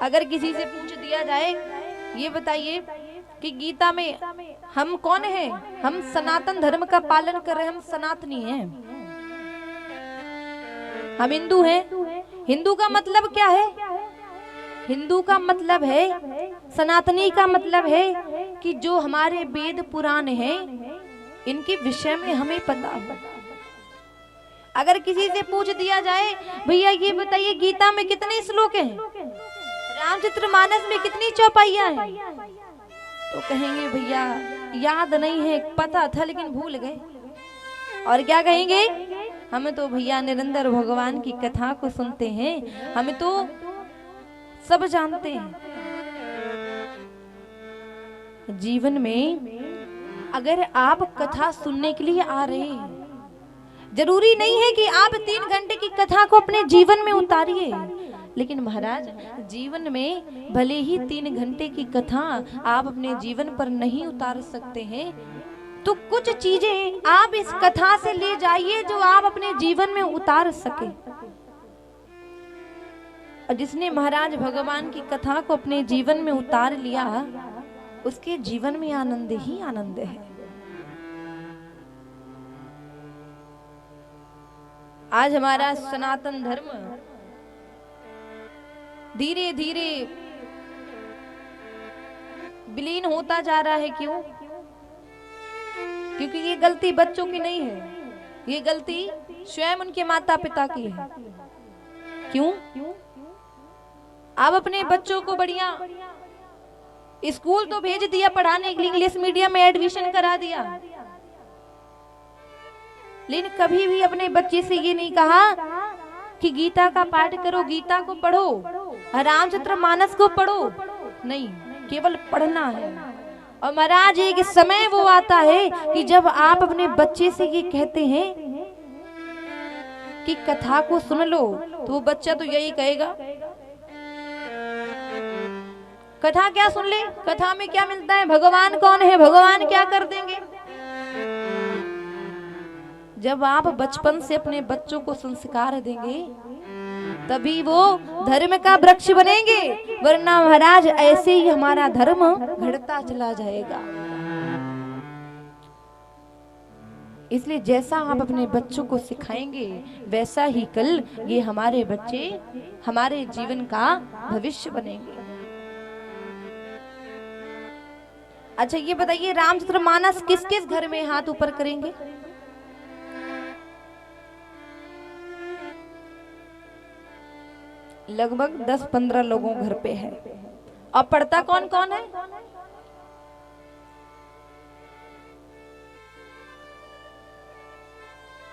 अगर किसी से पूछ दिया जाए, ये बताइए कि गीता में हम कौन हैं? हम सनातन धर्म का पालन कर रहे हैं, हम सनातनी हैं, हम हिंदू हैं। हिंदू का मतलब क्या है? हिंदू का मतलब है, सनातनी का मतलब है कि जो हमारे वेद पुराण हैं इनके विषय में हमें पता हो। अगर किसी से पूछ दिया जाए, भैया ये बताइए गीता में कितने श्लोक हैं, रामचरितमानस में कितनी चौपाइयां हैं, तो कहेंगे भैया याद नहीं है, पता था लेकिन भूल गए। और क्या कहेंगे? हम तो भैया निरंतर भगवान की कथा को सुनते हैं, हम तो सब जानते हैं। जीवन में अगर आप कथा सुनने के लिए आ रहे हैं, जरूरी नहीं है कि आप 3 घंटे की कथा को अपने जीवन में उतारिए, लेकिन महाराज जीवन में भले ही 3 घंटे की कथा आप अपने जीवन पर नहीं उतार सकते हैं, तो कुछ चीजें आप इस कथा से ले जाइए जो आप अपने जीवन में उतार सके। और जिसने महाराज भगवान की कथा को अपने जीवन में उतार लिया, उसके जीवन में आनंद ही आनंद है। आज हमारा सनातन धर्म धीरे धीरे विलीन होता जा रहा है। क्यों? क्योंकि ये गलती बच्चों की नहीं है, ये गलती स्वयं उनके माता पिता की है। क्यों? आप अपने बच्चों को बढ़िया स्कूल तो भेज दिया पढ़ाने के लिए, इंग्लिश मीडियम में एडमिशन करा दिया, लेकिन कभी भी अपने बच्चे से ये नहीं कहा कि गीता का पाठ करो, गीता को पढ़ो, रामचरितमानस को पढ़ो। नहीं, केवल पढ़ना है। और महाराज एक समय वो आता है कि जब आप अपने बच्चे से ये कहते हैं कि कथा को सुन लो, तो वो बच्चा तो यही कहेगा कथा क्या सुन ले, कथा में क्या मिलता है, भगवान कौन है, भगवान क्या कर देंगे। जब आप बचपन से अपने बच्चों को संस्कार देंगे तभी वो धर्म का वृक्ष बनेंगे, वरना महाराज ऐसे ही हमारा धर्म घटता चला जाएगा। इसलिए जैसा आप अपने बच्चों को सिखाएंगे वैसा ही कल ये हमारे बच्चे हमारे जीवन का भविष्य बनेंगे। अच्छा ये बताइए, रामचरितमानस किस किस घर में हाथ ऊपर करेंगे? लगभग 10-15 लोगों घर पे है। और पढ़ता कौन कौन है?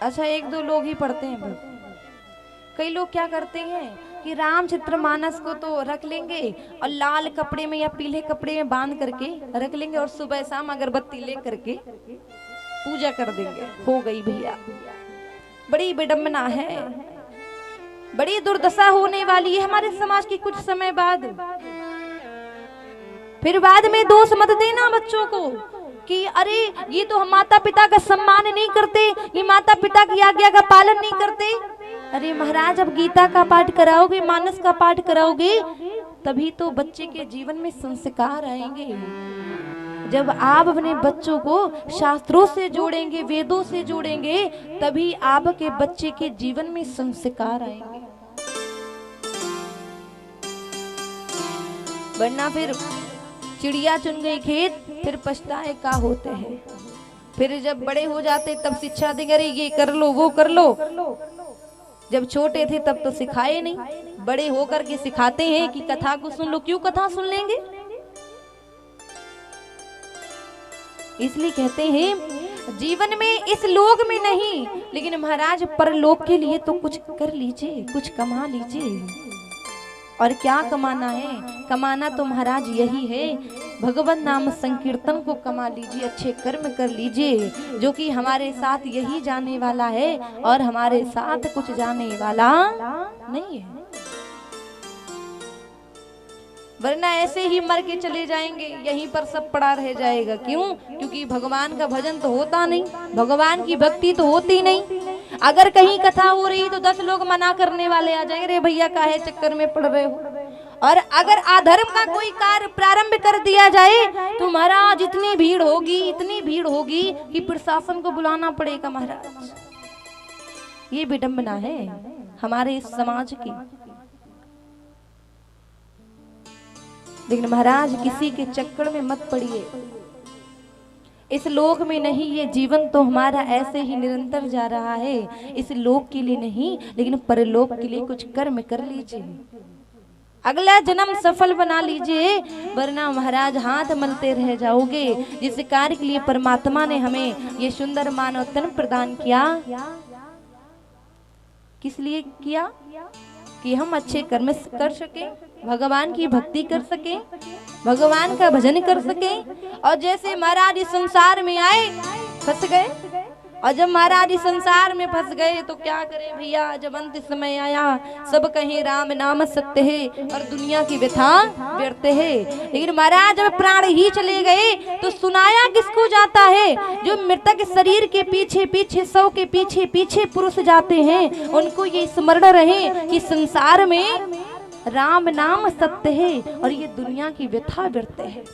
अच्छा 1-2 लोग ही पढ़ते हैं बस। कई लोग क्या करते हैं कि रामचरितमानस को तो रख लेंगे और लाल कपड़े में या पीले कपड़े में बांध करके रख लेंगे और सुबह शाम अगरबत्ती ले करके पूजा कर देंगे। हो गई भैया, बड़ी विडंबना है, बड़ी दुर्दशा होने वाली है हमारे समाज की कुछ समय बाद। फिर बाद में दोष मत देना बच्चों को कि अरे ये तो हम माता पिता का सम्मान नहीं करते, ये माता पिता की आज्ञा का पालन नहीं करते। अरे महाराज, अब गीता का पाठ कराओगे, मानस का पाठ कराओगे, तभी तो बच्चे के जीवन में संस्कार आएंगे। जब आप अपने बच्चों को शास्त्रों से जोड़ेंगे, वेदों से जोड़ेंगे, तभी आपके बच्चे के जीवन में संस्कार आएंगे। वरना फिर चिड़िया चुन गई खेत, फिर पछताए का होते हैं। फिर जब बड़े हो जाते तब शिक्षा देंगे, अरे ये कर लो वो कर लो। जब छोटे थे तब तो सिखाए नहीं, बड़े होकर के सिखाते हैं कि कथा को सुन लो। क्यों कथा सुन लेंगे? इसलिए कहते हैं जीवन में इस लोक में नहीं, लेकिन महाराज परलोक के लिए तो कुछ कर लीजिए, कुछ कमा लीजिए। और क्या कमाना है? कमाना तो महाराज यही है, भगवान नाम संकीर्तन को कमा लीजिए, अच्छे कर्म कर लीजिए, जो कि हमारे साथ यही जाने वाला है और हमारे साथ कुछ जाने वाला नहीं है। वरना ऐसे ही मर के चले जाएंगे, यहीं पर सब पड़ा रह जाएगा। क्यों? क्योंकि भगवान का भजन तो होता नहीं, भगवान की भक्ति तो होती नहीं। अगर कहीं कथा हो रही तो 10 लोग मना करने वाले आ जाएंगे, अरे भैया काहे चक्कर में पड़ रहे हो। और अगर अधर्म का कोई कार्य प्रारंभ कर दिया जाए तो महाराज इतनी भीड़ होगी कि प्रशासन को बुलाना पड़ेगा महाराज। ये विडंबना है हमारे इस समाज की। लेकिन महाराज किसी के चक्कर में मत पड़िए। इस लोक में नहीं, ये जीवन तो हमारा ऐसे ही निरंतर जा रहा है। इस लोक के लिए नहीं लेकिन परलोक के लिए कुछ कर्म कर लीजिए, अगला जन्म सफल बना लीजिए, वरना महाराज हाथ मलते रह जाओगे। जिस कार्य के लिए परमात्मा ने हमें ये सुंदर मानव तन प्रदान किया, किस लिए किया? कि हम अच्छे कर्म कर सके, भगवान की भक्ति कर सके, भगवान का भजन कर सके। और जैसे महाराज इस संसार में आए, फंस गए, और जब महाराज इस संसार में फंस गए तो क्या करें भैया, जब अंत समय आया सब कहे राम नाम सत्य है और दुनिया की व्यथा व्यर्थ है। लेकिन महाराज जब प्राण ही चले गए तो सुनाया किसको जाता है? जो मृतक शरीर के पीछे पीछे, शव के पीछे पीछे पुरुष जाते हैं, उनको ये स्मरण रहे कि संसार में राम नाम सत्य है और ये दुनिया की व्यथा व्यर्थ है।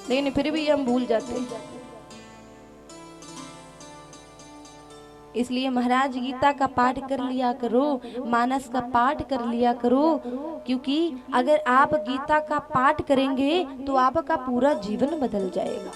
लेकिन फिर भी हम भूल जाते हैं। इसलिए महाराज गीता का पाठ कर लिया करो, मानस का पाठ कर लिया करो, क्योंकि अगर आप गीता का पाठ करेंगे तो आपका पूरा जीवन बदल जाएगा।